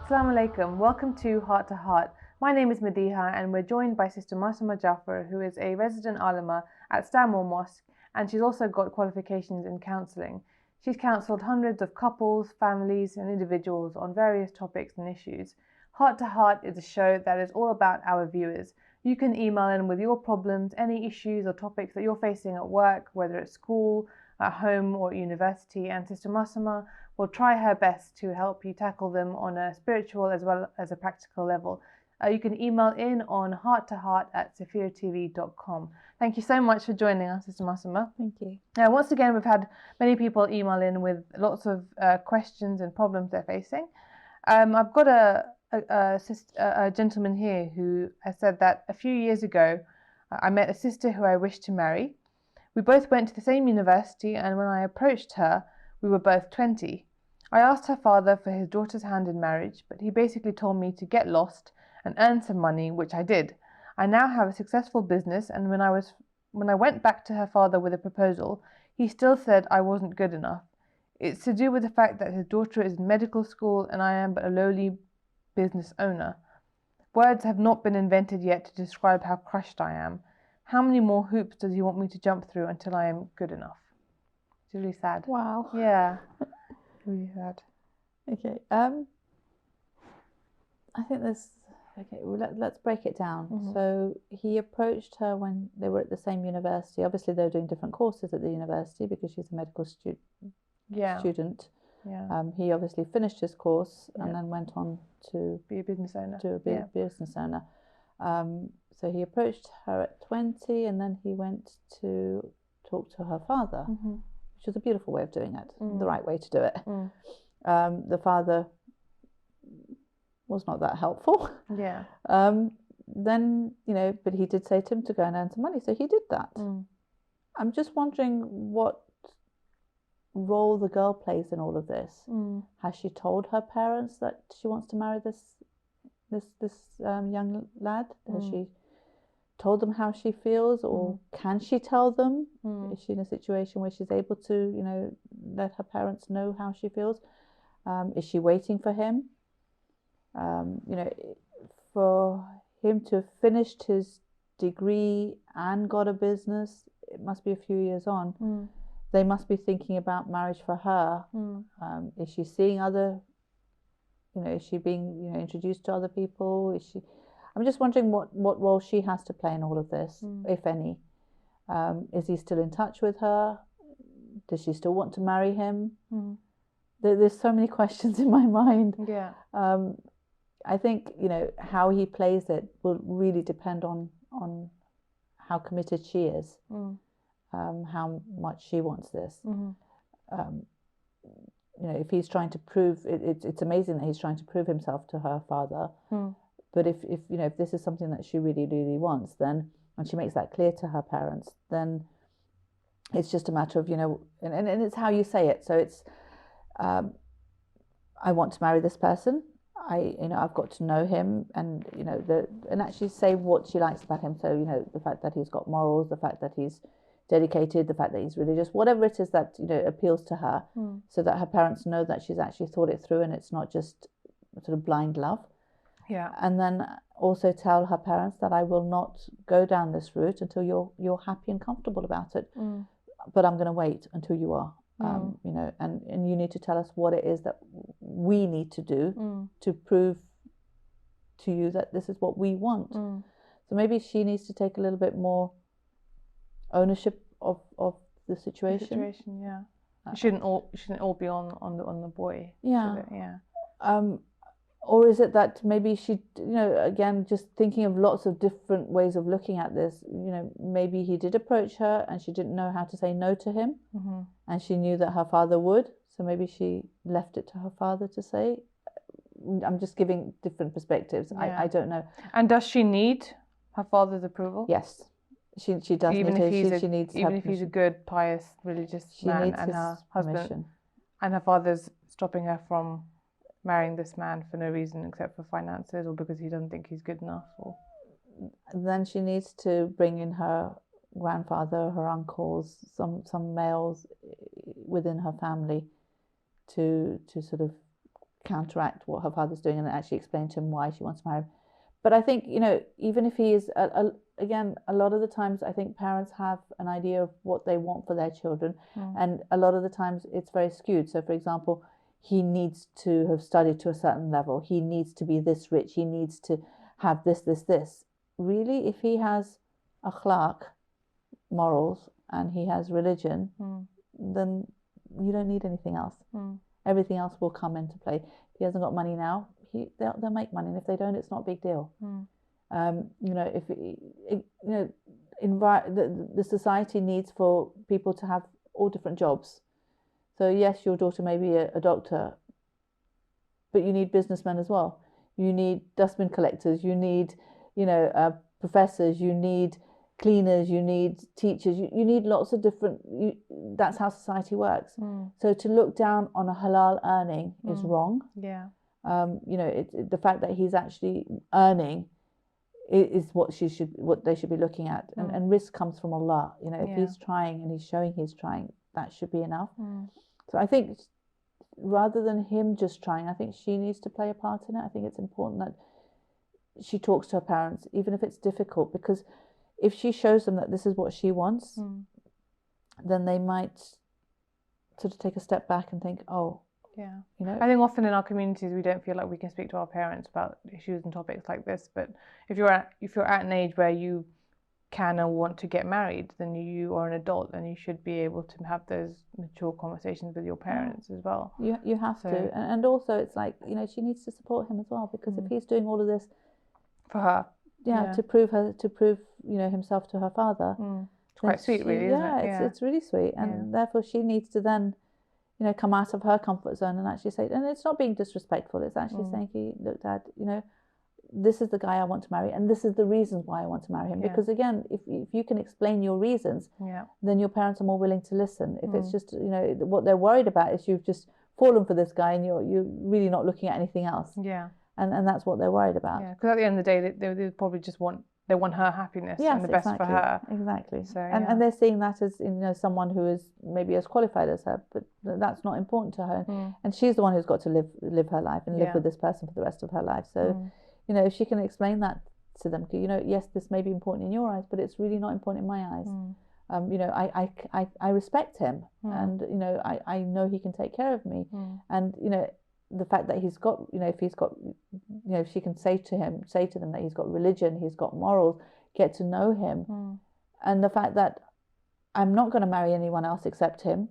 Assalamu alaikum. Welcome to Heart to Heart. My name is Madiha and we're joined by Sister Masuma Jaffer, who is a resident alima at Stanmore Mosque, and she's also got qualifications in counselling. She's counselled hundreds of couples, families and individuals on various topics and issues. Heart to Heart is a show that is all about our viewers. You can email in with your problems, any issues or topics that you're facing at work, whether at school, at home or at university, and Sister Masuma will try her best to help you tackle them on a spiritual as well as a practical level. You can email in on hearttoheart@safiratv.com. Thank you so much for joining us, Sister Masuma. Thank you. Once again, we've had many people email in with lots of questions and problems they're facing. I've got a gentleman here who has said that a few years ago, I met a sister who I wished to marry. We both went to the same university, and when I approached her, we were both 20. I asked her father for his daughter's hand in marriage, but he basically told me to get lost and earn some money, which I did. I now have a successful business, and when I went back to her father with a proposal, he still said I wasn't good enough. It's to do with the fact that his daughter is in medical school and I am but a lowly business owner. Words have not been invented yet to describe how crushed I am. How many more hoops does he want me to jump through until I am good enough? It's really sad. Wow. Yeah. Really sad. Okay. I think this. Okay. Well, let's break it down. Mhm. So he approached her when they were at the same university. Obviously, they were doing different courses at the university because she's a medical student. Yeah. He obviously finished his course Yeah. and then went on to Be a business owner. business owner. So he approached her at 20, and then he went to talk to her father, which was a beautiful way of doing it, the right way to do it. The father was not that helpful. Yeah. Then, but he did say to him to go and earn some money, so he did that. I'm just wondering what role the girl plays in all of this. Has she told her parents that she wants to marry this young lad? Has she told them how she feels, or can she tell them? Is she in a situation where she's able to, let her parents know how she feels? Is she waiting for him? For him to have finished his degree and got a business, it must be a few years on. They must be thinking about marriage for her. Is she seeing other, is she being, introduced to other people? I'm just wondering what role she has to play in all of this, if any. Is he still in touch with her? Does she still want to marry him? There's so many questions in my mind. Yeah. I think, how he plays it will really depend on how committed she is, how much she wants this. If he's trying to prove, it's amazing that he's trying to prove himself to her father. But if this is something that she really, really wants, then, and she makes that clear to her parents, then it's just a matter of, and it's how you say it. So it's, I want to marry this person. I've got to know him, and and actually say what she likes about him. So the fact that he's got morals, the fact that he's dedicated, the fact that he's religious, whatever it is that appeals to her, so that her parents know that she's actually thought it through and it's not just sort of blind love. Yeah. And then also tell her parents that I will not go down this route until you're happy and comfortable about it. But I'm going to wait until you are. And you need to tell us what it is that we need to do to prove to you that this is what we want. So maybe she needs to take a little bit more ownership of the situation. Yeah. It shouldn't all be on the boy. Yeah. Yeah. Or is it that maybe she, again, just thinking of lots of different ways of looking at this, maybe he did approach her and she didn't know how to say no to him, and she knew that her father would, so maybe she left it to her father to say. I'm just giving different perspectives. Yeah. I don't know. And does she need her father's approval? Yes, she does. Even if he's a good, pious, religious man, and her husband permission. And her father's stopping her from marrying this man for no reason except for finances, or because he doesn't think he's good enough, or then she needs to bring in her grandfather, her uncles, some males within her family to sort of counteract what her father's doing and actually explain to him why she wants to marry him. But I think, you know, even if he is, again, a lot of the times I think parents have an idea of what they want for their children. And a lot of the times it's very skewed. So, for example, he needs to have studied to a certain level. He needs to be this rich. He needs to have this. Really, if he has akhlaq, morals, and he has religion, then you don't need anything else. Everything else will come into play. If he hasn't got money now, they'll make money, and if they don't, it's not a big deal. You know, if you know, the society needs for people to have all different jobs. So yes, your daughter may be a doctor, but you need businessmen as well. You need dustbin collectors. You need, you know, professors. You need cleaners. You need teachers. You need lots of different. That's how society works. So to look down on a halal earning is wrong. Yeah. You know, the fact that he's actually earning is what they should be looking at. And risk comes from Allah. You know, if he's trying and he's showing he's trying, that should be enough. So I think rather than him just trying, I think she needs to play a part in it. I think it's important that she talks to her parents, even if it's difficult, because if she shows them that this is what she wants, then they might sort of take a step back and think, oh, yeah. You know? I think often in our communities we don't feel like we can speak to our parents about issues and topics like this. But if you're at an age where you can or want to get married, then you are an adult and you should be able to have those mature conversations with your parents as well. You have to, and also it's like, you know, she needs to support him as well, because if he's doing all of this for her, to prove you know, himself to her father, it's quite sweet, really, isn't it? Yeah, it's really sweet, and therefore she needs to then, you know, come out of her comfort zone and actually say, and it's not being disrespectful, it's actually saying, look, Dad, you know, this is the guy I want to marry, and this is the reasons why I want to marry him. Because again, if you can explain your reasons, then your parents are more willing to listen. If it's just, you know, what they're worried about is you've just fallen for this guy and you're really not looking at anything else. Yeah. And that's what they're worried about. Yeah, because at the end of the day, they probably just want her happiness and the best for her. Exactly. So, and they're seeing that as, you know, someone who is maybe as qualified as her, but that's not important to her. And she's the one who's got to live her life and live with this person for the rest of her life. So, you know, if she can explain that to them, you know, yes, this may be important in your eyes, but it's really not important in my eyes. You know, I respect him, and you know, I know he can take care of me, and you know, the fact that he's got, you know, if he's got, you know, if she can say to them that he's got religion, he's got morals, get to know him, and the fact that I'm not going to marry anyone else except him,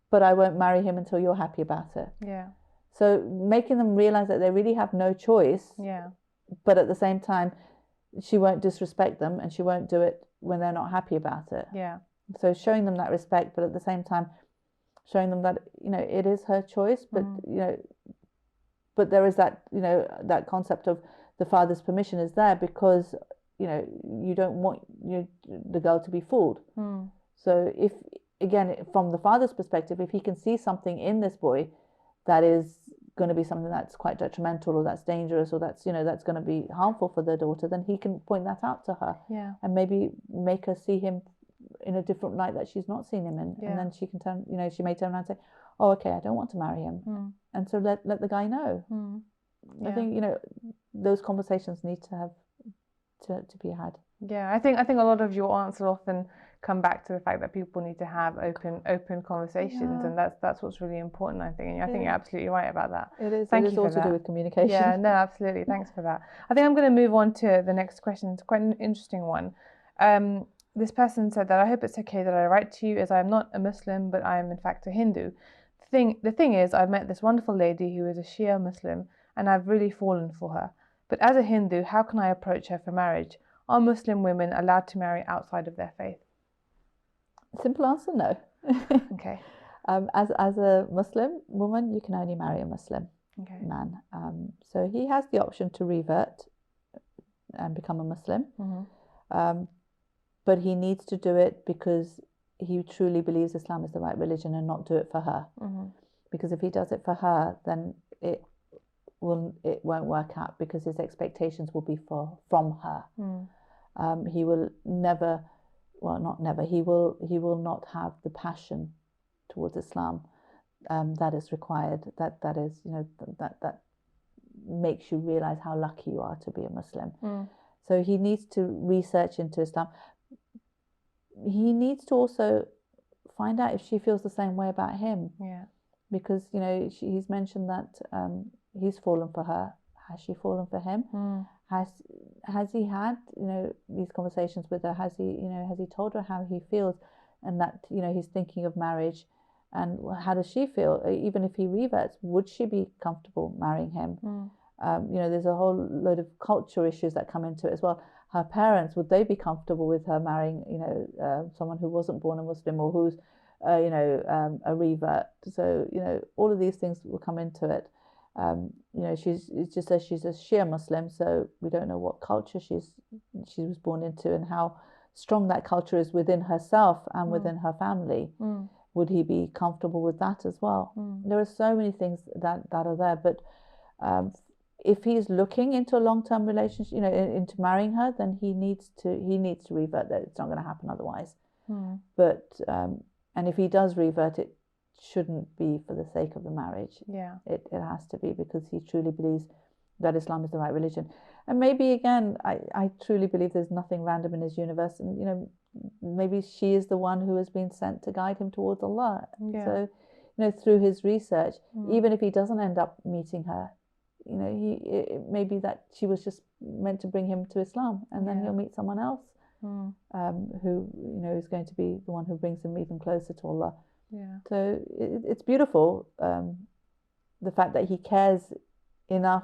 but I won't marry him until you're happy about it. Yeah. So making them realize that they really have no choice. Yeah. But at the same time, she won't disrespect them, and she won't do it when they're not happy about it. Yeah. So showing them that respect, but at the same time, showing them that, you know, it is her choice, but you know, but there is that, you know, that concept of the father's permission is there because, you know, you don't want the girl to be fooled. So if, again, from the father's perspective, if he can see something in this boy that is going to be something that's quite detrimental or that's dangerous or that's, you know, that's going to be harmful for the daughter, then he can point that out to her, and maybe make her see him in a different light that she's not seen him in, and then she can turn, you know, she may turn around and say, oh, okay, I don't want to marry him, and so let the guy know. I think, you know, those conversations need to have to be had. Yeah, I think a lot of your answers often come back to the fact that people need to have open conversations, and that's what's really important, I think. And I think you're absolutely right about that. It is. Thank it is you for all to that. do with communication. Yeah, no, absolutely. Thanks for that. I think I'm going to move on to the next question. It's quite an interesting one. This person said that I hope it's okay that I write to you, as I am not a Muslim, but I am in fact a Hindu. The thing is, I've met this wonderful lady who is a Shia Muslim, and I've really fallen for her. But as a Hindu, how can I approach her for marriage? Are Muslim women allowed to marry outside of their faith? Simple answer, no. Okay. As a Muslim woman, you can only marry a Muslim man. So he has the option to revert and become a Muslim. But he needs to do it because he truly believes Islam is the right religion, and not do it for her. Because if he does it for her, then it won't work out, because his expectations will be from her. He will never, well, not never, he will not have the passion towards Islam that is required. That is, that makes you realize how lucky you are to be a Muslim. So he needs to research into Islam. He needs to also find out if she feels the same way about him. Yeah. Because, he's mentioned that he's fallen for her. Has she fallen for him? Has he had, these conversations with her? Has he told her how he feels, and that, he's thinking of marriage? And how does she feel? Even if he reverts, would she be comfortable marrying him? There's a whole load of culture issues that come into it as well. Her parents, would they be comfortable with her marrying, someone who wasn't born a Muslim, or who's, a revert? So, all of these things will come into it. It just says she's a Shia Muslim, so we don't know what culture she was born into, and how strong that culture is within herself and within her family. Would he be comfortable with that as well? There are so many things that are there, but if he's looking into a long-term relationship, into marrying her, then he needs to revert. That it's not going to happen otherwise. But and if he does revert, it shouldn't be for the sake of the marriage. Yeah, it has to be because he truly believes that Islam is the right religion. And maybe again, I truly believe there's nothing random in his universe, and maybe she is the one who has been sent to guide him towards Allah. Yeah. So through his research, even if he doesn't end up meeting her, it may be that she was just meant to bring him to Islam, and then he'll meet someone else who is going to be the one who brings him even closer to Allah. Yeah. So it's beautiful, the fact that he cares enough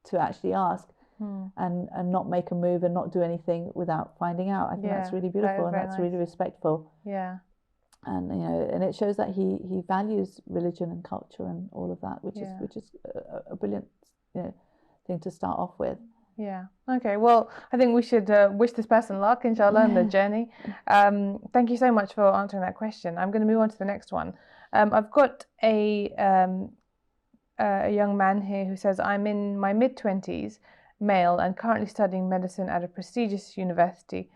to actually ask and not make a move and not do anything without finding out. I think that's really beautiful, and that's really respectful. Yeah. And and it shows that he values religion and culture and all of that, which is a brilliant thing to start off with. Yeah. Okay. Well, I think we should wish this person luck, inshallah, in the journey. Thank you so much for answering that question. I'm going to move on to the next one. I've got a young man here who says, I'm in my mid-20s, male, and currently studying medicine at a prestigious university.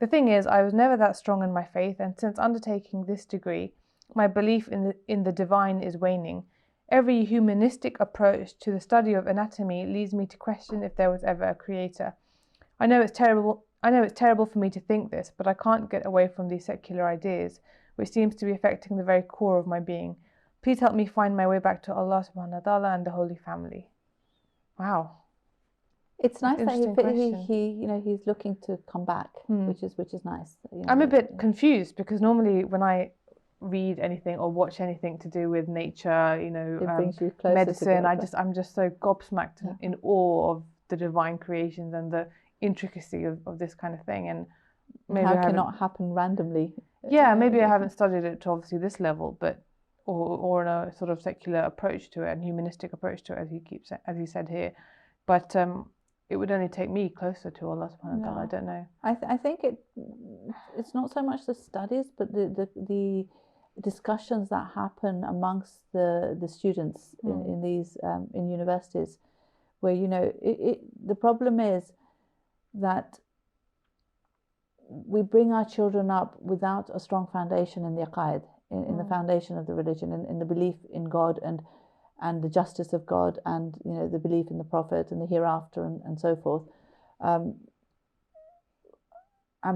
The thing is, I was never that strong in my faith, and since undertaking this degree, my belief in the divine is waning. Every humanistic approach to the study of anatomy leads me to question if there was ever a creator. I know it's terrible for me to think this, but I can't get away from these secular ideas, which seems to be affecting the very core of my being. Please help me find my way back to Allah subhanahu wa ta'ala and the Holy Family. Wow. It's nice that he's looking to come back, which is nice. I'm a bit confused because normally when I read anything or watch anything to do with nature, medicine, I'm just so gobsmacked in awe of the divine creations and the intricacy of this kind of thing. And maybe how can not happen randomly? Yeah, maybe I haven't studied it to obviously this level, but or in a sort of secular approach to it and humanistic approach to it, as he said here. But it would only take me closer to Allah subhanahu wa ta'ala. I don't know. I think it's not so much the studies, but the discussions that happen amongst the students in these in universities, where the problem is that we bring our children up without a strong foundation in the aqaid, in the foundation of the religion, in the belief in God and the justice of God, and the belief in the Prophet and the hereafter and so forth. And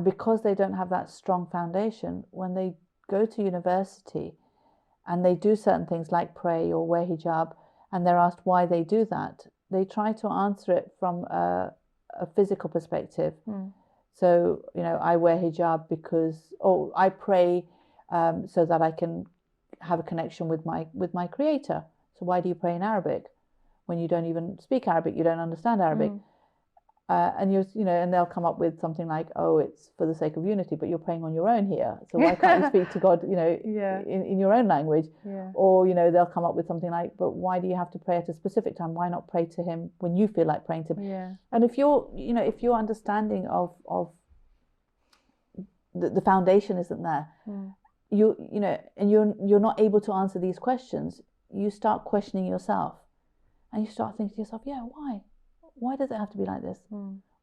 because they don't have that strong foundation, when they go to university and they do certain things like pray or wear hijab, and they're asked why they do that, they try to answer it from a physical perspective. So, I wear hijab because, I pray so that I can have a connection with my Creator. So why do you pray in Arabic when you don't even speak Arabic? You don't understand Arabic. And and they'll come up with something like, it's for the sake of unity, but you're praying on your own here. So why can't you speak to God, in your own language? Yeah. Or, they'll come up with something like, but why do you have to pray at a specific time? Why not pray to Him when you feel like praying to Him? Yeah. And if your understanding of the foundation isn't there, and you're not able to answer these questions, you start questioning yourself, and you start thinking to yourself, why does it have to be like this?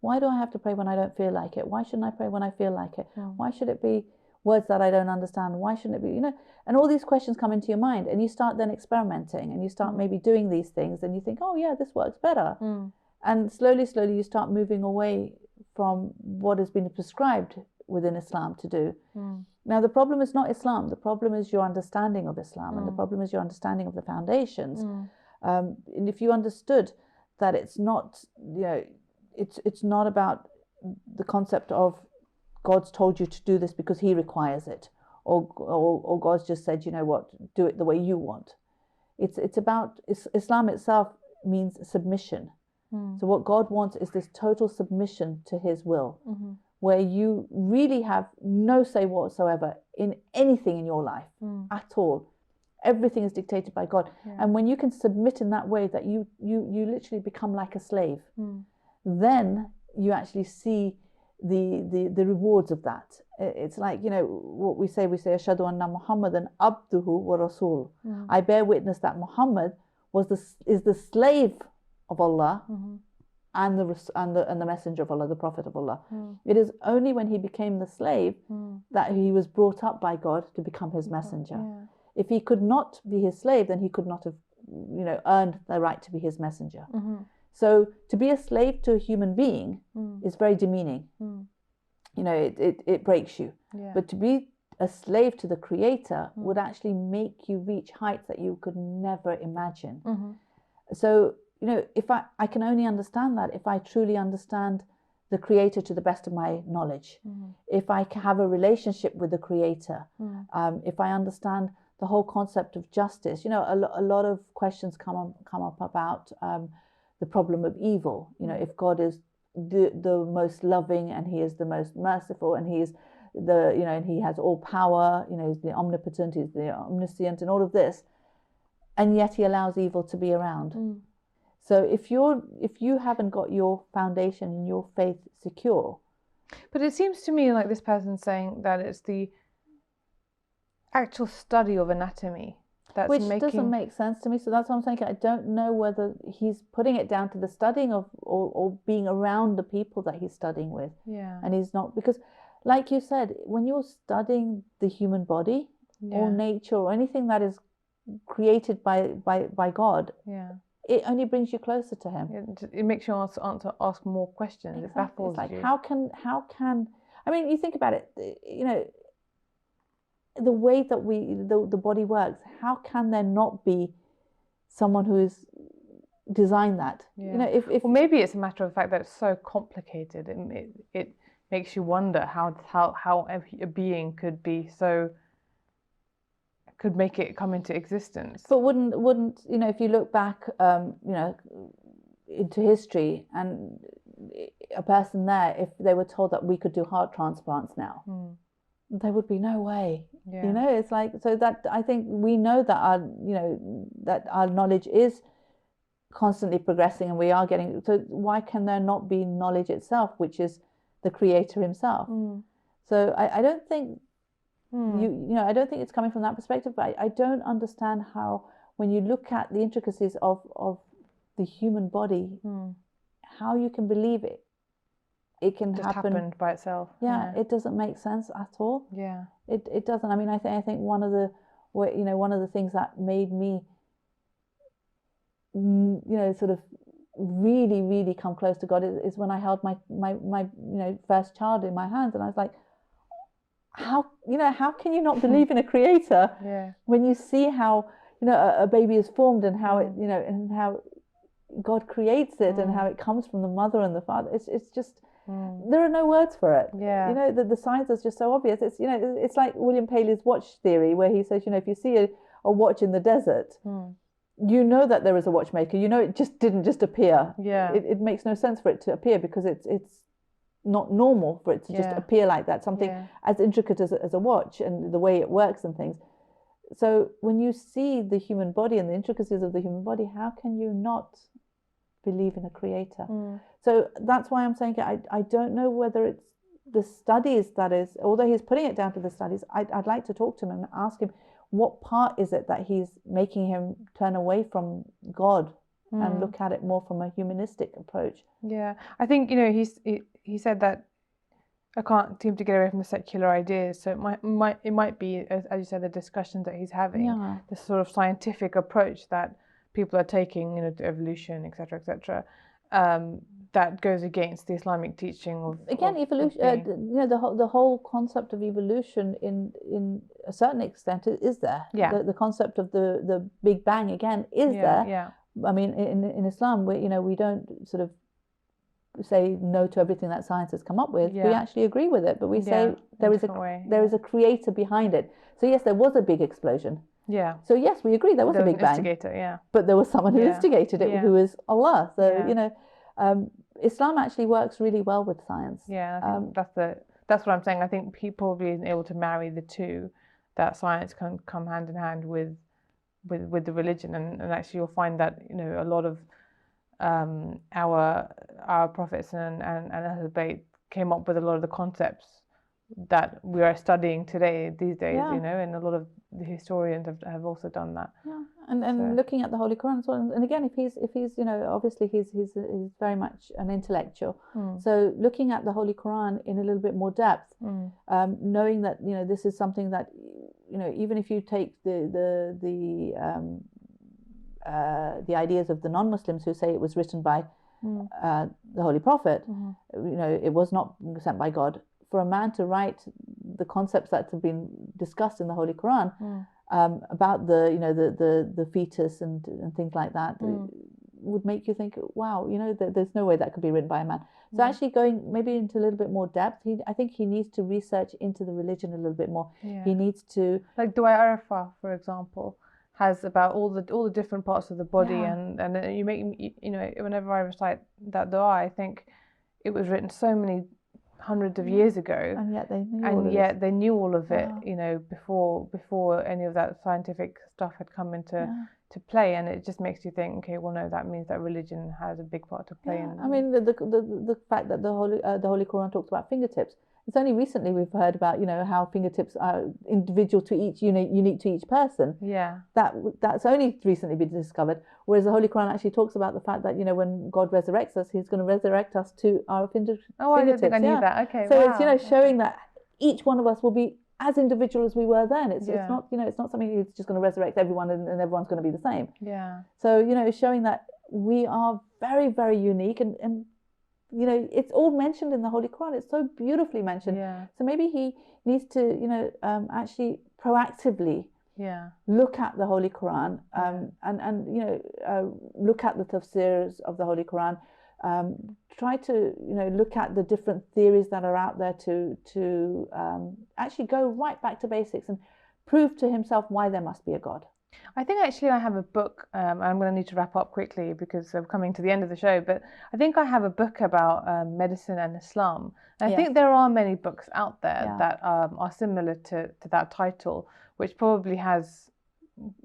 Why do I have to pray when I don't feel like it? Why shouldn't I pray when I feel like it? Why should it be words that I don't understand, why shouldn't it be, and all these questions come into your mind, and you start then experimenting, and you start maybe doing these things, and you think, oh yeah, this works better. And slowly you start moving away from what has been prescribed within Islam to do. Now the problem is not Islam, the problem is your understanding of Islam, and the problem is your understanding of the foundations. And if you understood that it's not, it's not about the concept of God's told you to do this because he requires it, or God's just said, you know what, do it the way you want. It's about, Islam itself means submission. So what God wants is this total submission to his will, where you really have no say whatsoever in anything in your life at all. Everything is dictated by God. And when you can submit in that way that you literally become like a slave, then you actually see the rewards of that. It's like, what we say Ashhadu anna Muhammadan abduhu wa rasul. I bear witness that Muhammad is the slave of Allah and the messenger of Allah, the prophet of Allah. It is only when he became the slave that he was brought up by God to become his messenger. If he could not be his slave, then he could not have earned the right to be his messenger. So to be a slave to a human being is very demeaning. It breaks you. But to be a slave to the Creator would actually make you reach heights that you could never imagine. So if I can only understand that if I truly understand the Creator to the best of my knowledge, if I have a relationship with the Creator, if I understand the whole concept of justice. A lot of questions come up about the problem of evil. If God is the most loving, and he is the most merciful, and he is and he has all power, he's the omnipotent, he's the omniscient, and all of this, and yet he allows evil to be around. So if you haven't got your foundation and your faith secure. But it seems to me like this person's saying that it's the actual study of anatomy that's which doesn't make sense to me. So that's what I'm saying. I don't know whether he's putting it down to the studying of or being around the people that he's studying with. And he's not, because like you said, when you're studying the human body or nature or anything that is created by God, it only brings you closer to him. It makes you ask more questions. Exactly. It baffles it's like, you. How can I mean, you think about it, the way that the body works, how can there not be someone who has designed that? If well, maybe it's a matter of the fact that it's so complicated, and it makes you wonder how a being could make it come into existence. But wouldn't if you look back into history, and a person there, if they were told that we could do heart transplants now, there would be no way. It's like, so that I think we know that our knowledge is constantly progressing, and we are getting, so why can there not be knowledge itself, which is the Creator himself? So I don't think I don't think it's coming from that perspective, but I don't understand how, when you look at the intricacies of the human body, how you can believe it can just happen by itself. It doesn't make sense at all. It doesn't. I mean, I think one of the things that made me sort of really, really come close to God is when I held my first child in my hands, and I was like, how can you not believe in a Creator when you see how a baby is formed, and how it and how God creates it, and how it comes from the mother and the father. It's just there are no words for it. The science is just so obvious. It's it's like William Paley's watch theory, where he says, if you see a watch in the desert, that there is a watchmaker. It just didn't just appear. It makes no sense for it to appear, because it's not normal for it to just appear like that, something as intricate as a watch, and the way it works and things. So when you see the human body and the intricacies of the human body, how can you not believe in a Creator? So that's why I'm saying I don't know whether it's the studies that is, although he's putting it down to the studies, I'd like to talk to him and ask him, what part is it that he's making him turn away from God and look at it more from a humanistic approach? I think he said that I can't seem to get away from the secular ideas. So it might be, as you said, the discussions that he's having, the sort of scientific approach that people are taking, to evolution, etc., that goes against the Islamic teaching of evolution. The whole concept of evolution, in a certain extent, is there. Yeah. The concept of the Big Bang again is there. Yeah. I mean, in Islam, we don't sort of say no to everything that science has come up with. We actually agree with it, but we say there is a creator behind it. So yes, there was a big explosion. Yeah. So yes, we agree there was a big bang. Instigator, yeah. But there was someone who instigated it, who is Allah. So Islam actually works really well with science. Yeah, I think that's what I'm saying. I think people being able to marry the two, that science can come hand in hand with the religion, and actually you'll find that a lot of our prophets and Ahlul Bayt came up with a lot of the concepts that we are studying these days, and a lot of the historians have also done that. Yeah, and looking at the Holy Quran as well. And again, if he's obviously he's very much an intellectual. So looking at the Holy Quran in a little bit more depth, knowing that this is something that even if you take the ideas of the non-Muslims who say it was written by the Holy Prophet, it was not sent by God. For a man to write the concepts that have been discussed in the Holy Quran about the fetus and things like that would make you think, wow, there's no way that could be written by a man. So actually going maybe into a little bit more depth, I think he needs to research into the religion a little bit more. He needs to, like Dua Arafah, for example, has about all the different parts of the body, and you make whenever I recite that dua, I think it was written so many hundreds of years ago, and yet they knew all of it, before any of that scientific stuff had come into to play, and it just makes you think, okay, well, no, that means that religion has a big part to play in. I mean, the fact that the Holy Quran talks about fingertips. It's only recently we've heard about how fingertips are individual to each, unique to each person. Yeah. That's only recently been discovered. Whereas the Holy Quran actually talks about the fact that when God resurrects us, He's going to resurrect us to our fingertips. Oh, I didn't think I knew that. Okay. So wow. It's showing that each one of us will be as individual as we were then. It's not it's not something that's just going to resurrect everyone and everyone's going to be the same. Yeah. So it's showing that we are very, very unique, and it's all mentioned in the Holy Quran. It's so beautifully mentioned. Yeah. So maybe he needs to, actually proactively look at the Holy Quran, and look at the tafsirs of the Holy Quran. Try to look at the different theories that are out there to actually go right back to basics and prove to himself why there must be a God. I think actually I have a book. I'm going to need to wrap up quickly because I'm coming to the end of the show. But I think I have a book about medicine and Islam. And I think there are many books out there that are similar to that title, which probably has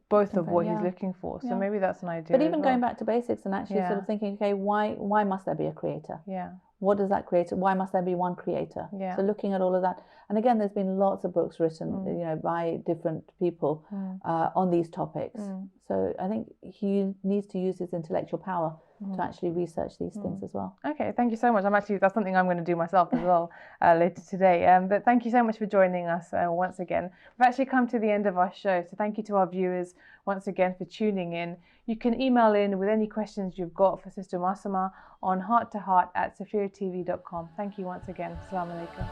both of what he's looking for. So maybe that's an idea. But even going back to basics and actually sort of thinking, okay, why must there be a creator? Yeah. What does that create? Why must there be one creator? Yeah. So looking at all of that, and again, there's been lots of books written, by different people on these topics. So I think he needs to use his intellectual power to actually research these things as well. Okay, thank you so much. That's something I'm going to do myself as well later today. But thank you so much for joining us once again. We've actually come to the end of our show, so thank you to our viewers once again for tuning in. You can email in with any questions you've got for Sister Masuma on hearttoheart@safiratv.com. Thank you once again. Assalamu alaikum.